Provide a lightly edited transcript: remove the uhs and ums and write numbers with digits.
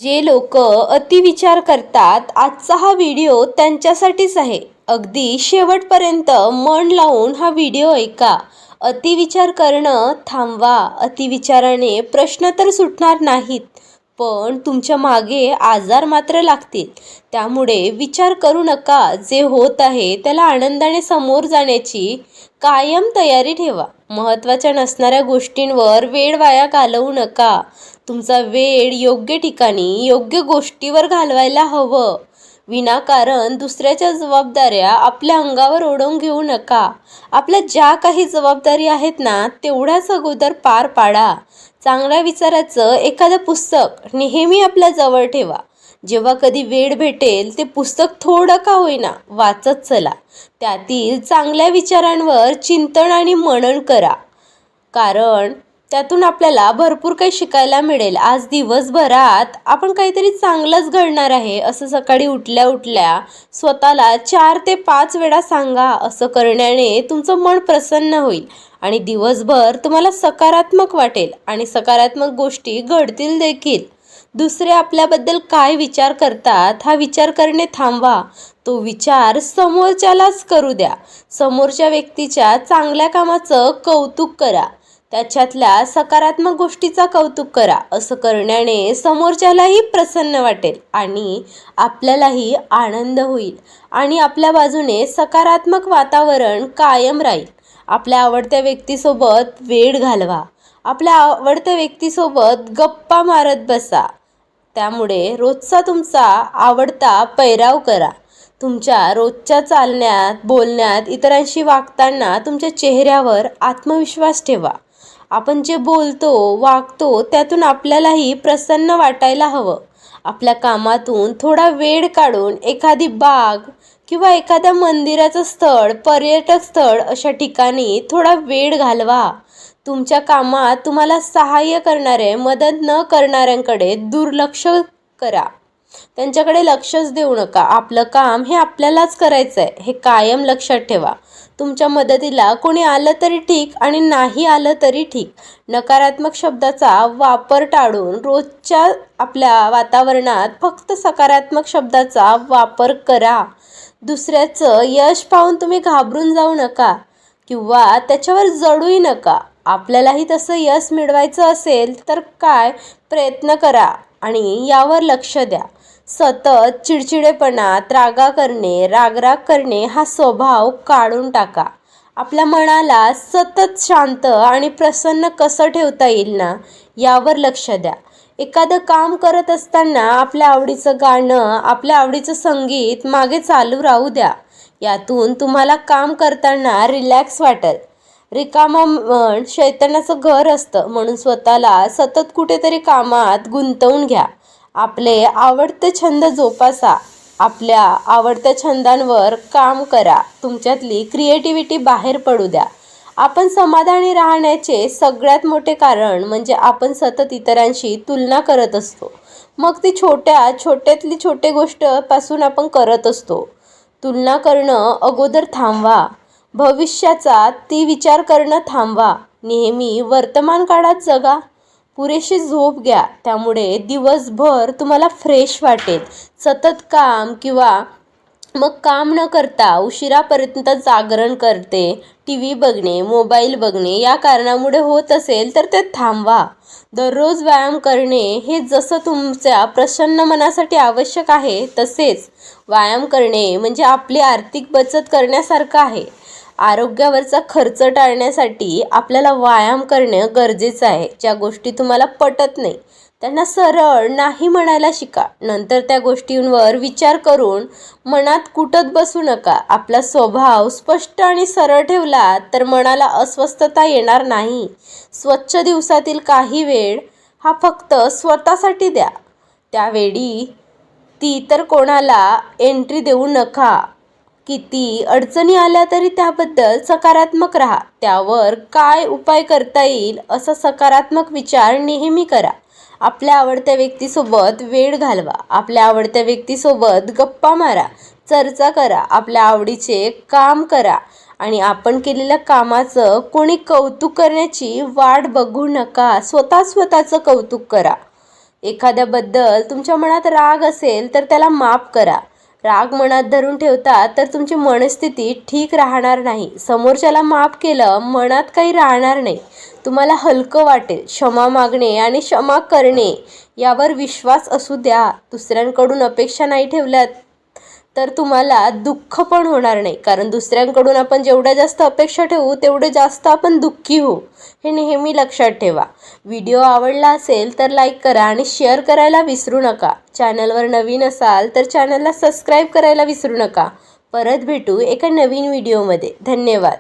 जे लोक अतिविचार करतात आजचा हा व्हिडिओ त्यांच्यासाठीच आहे. अगदी शेवटपर्यंत मन लावून हा व्हिडिओ ऐका. अतिविचार करणं थांबवा. अतिविचाराने प्रश्न तर सुटणार नाहीत, पण तुमच्या मागे आजार मात्र लागतील. त्यामुळे विचार करू नका. जे होत आहे त्याला आनंदाने समोर जाण्याची कायम तयारी ठेवा. महत्त्वाच्या नसणाऱ्या गोष्टींवर वेळ वाया घालवू नका. तुमचा वेळ योग्य ठिकाणी योग्य गोष्टीवर घालवायला हवं. विनाकारण दुसऱ्याच्या जबाबदाऱ्या आपल्या अंगावर ओढवून घेऊ नका. आपल्या ज्या काही जबाबदारी आहेत ना, तेवढ्याच अगोदर पार पाडा. चांगल्या विचाराचं एखादं पुस्तक नेहमी आपल्या जवळ ठेवा. जेव्हा कधी वेळ भेटेल ते पुस्तक थोडं का होईना वाचत चला. त्यातील चांगल्या विचारांवर चिंतन आणि मनन करा, कारण त्यातून आपल्याला भरपूर काही शिकायला मिळेल. आज दिवसभरात आपण काहीतरी चांगलंच घडणार आहे असं सकाळी उठल्या उठल्या स्वतःला 4 ते 5 वेळा सांगा. असं करण्याने तुमचं मन प्रसन्न होईल आणि दिवसभर तुम्हाला सकारात्मक वाटेल आणि सकारात्मक गोष्टी घडतील देखील. दुसरे आपल्याबद्दल काय विचार करतात हा विचार करणे थांबवा. तो विचार समोरच्यालाच करू द्या. समोरच्या व्यक्तीच्या चांगल्या कामाचं कौतुक करा. त्याच्यातल्या सकारात्मक गोष्टीचा कौतुक करा. असं करण्याने समोरच्यालाही प्रसन्न वाटेल आणि आपल्यालाही आनंद होईल आणि आपल्या बाजूने सकारात्मक वातावरण कायम राहील. आपल्या आवडत्या व्यक्तीसोबत वेळ घालवा. आपल्या आवडत्या व्यक्तीसोबत गप्पा मारत बसा. त्यामुळे रोजचा तुमचा आवडता पेहराव करा. तुमच्या रोजच्या चालण्यात, बोलण्यात, इतरांशी वागताना तुमच्या चेहऱ्यावर आत्मविश्वास ठेवा. आपण जे बोलतो, वागतो त्यातून आपल्यालाही प्रसन्न वाटायला हवं. आपल्या कामातून थोडा वेळ काढून एखादी बाग किंवा एखाद्या मंदिराचं स्थळ, पर्यटक स्थळ अशा ठिकाणी थोडा वेळ घालवा. तुमच्या कामात तुम्हाला सहाय्य करणारे, मदत न करणाऱ्यांकडे दुर्लक्ष करा. त्यांच्याकडे लक्षच देऊ नका. आपलं काम हे आपल्यालाच करायचं आहे हे कायम लक्षात ठेवा. तुमच्या मदतीला कोणी आलं तरी ठीक आणि नाही आलं तरी ठीक. नकारात्मक शब्दाचा वापर टाळून रोजच्या आपल्या वातावरणात फक्त सकारात्मक शब्दाचा वापर करा. दुसऱ्याचं यश पाहून तुम्ही घाबरून जाऊ नका किंवा त्याच्यावर जळूही नका. आपल्यालाही तसं यश मिळवायचं असेल तर काय प्रयत्न करा आणि यावर लक्ष द्या. सतत चिडचिडेपणा, रागराग करणे हा स्वभाव काढून टाका. आपल्या मनाला सतत शांत आणि प्रसन्न कसं ठेवता येईल ना, यावर लक्ष द्या. एखादं काम करत असताना आपल्या आवडीचं गाणं, आपल्या आवडीचं संगीत मागे चालू राहू द्या. यातून तुम्हाला काम करताना रिलॅक्स वाटेल. रिकामं मन शैतानाचं घर असतं, म्हणून स्वतःला सतत कुठेतरी कामात गुंतवून घ्या. आपले आवडते छंद जोपासा. आपल्या आवडत्या छंदांवर काम करा. तुमच्यातली क्रिएटिव्हिटी बाहेर पडू द्या. आपण समाधानी राहण्याचे सगळ्यात मोठे कारण म्हणजे आपण सतत इतरांशी तुलना करत असतो. मग ती छोट्यातली छोटी गोष्टपासून आपण करत असतो. तुलना करणं अगोदर थांबवा. भविष्याचा ती विचार करणं थांबवा. नेहमी वर्तमान काळात जगा. पुरेशी झोप घ्या. त्यामुळे दिवसभर तुम्हाला फ्रेश वाटेल. सतत काम किंवा मग काम न करता उशिरापर्यंत जागरण करते, टी व्ही बघणे, मोबाईल बघणे या कारणामुळे होत असेल तर ते थांबवा. दररोज व्यायाम करणे हे जसं तुमच्या प्रसन्न मनासाठी आवश्यक आहे, तसेच व्यायाम करणे म्हणजे आपली आर्थिक बचत करण्यासारखं आहे. आरोग्यावरचा खर्च टाळण्यासाठी आपल्याला व्यायाम करणं गरजेचं आहे. ज्या गोष्टी तुम्हाला पटत नाही त्यांना सरळ नाही म्हणायला शिका. नंतर त्या गोष्टींवर विचार करून मनात कुटत बसू नका. आपला स्वभाव स्पष्ट आणि सरळ ठेवला तर मनाला अस्वस्थता येणार नाही. स्वच्छ दिवसातील काही वेळ हा फक्त स्वतःसाठी द्या. त्यावेळी ती तर कोणाला एंट्री देऊ नका. किती अडचणी आल्या तरी त्याबद्दल सकारात्मक राहा. त्यावर काय उपाय करता येईल असा सकारात्मक विचार नेहमी करा. आपल्या आवडत्या व्यक्तीसोबत वेळ घालवा. आपल्या आवडत्या व्यक्तीसोबत गप्पा मारा, चर्चा करा. आपल्या आवडीचे काम करा आणि आपण केलेल्या कामाचं कोणी कौतुक करण्याची वाट बघू नका. स्वतःचं कौतुक करा. एखाद्याबद्दल तुमच्या मनात राग असेल तर त्याला माफ करा. राग मनात धरून ठेवता तर तुमची मनस्थिती ठीक राहणार नाही. समोरच्याला माफ केलं, मनात काही राहणार नाही. तुम्हाला हलकं वाटेल. क्षमा मागणे आणि क्षमा करणे यावर विश्वास असू द्या. दुसऱ्यांकडून अपेक्षा नाही ठेवल्यात तर तुम्हाला दुःख पण होणार नाही. कारण दुसऱ्यांकडून आपण जेवढ्या जास्त अपेक्षा ठेवू तेवढे जास्त आपण दुःखी होऊ. हे नेहमी लक्षात ठेवा. व्हिडिओ आवडला असेल तर लाईक करा आणि शेअर करायला विसरू नका. चॅनलवर नवीन असाल तर चॅनलला सबस्क्राईब करायला विसरू नका. परत भेटू एका नवीन व्हिडिओमध्ये. धन्यवाद.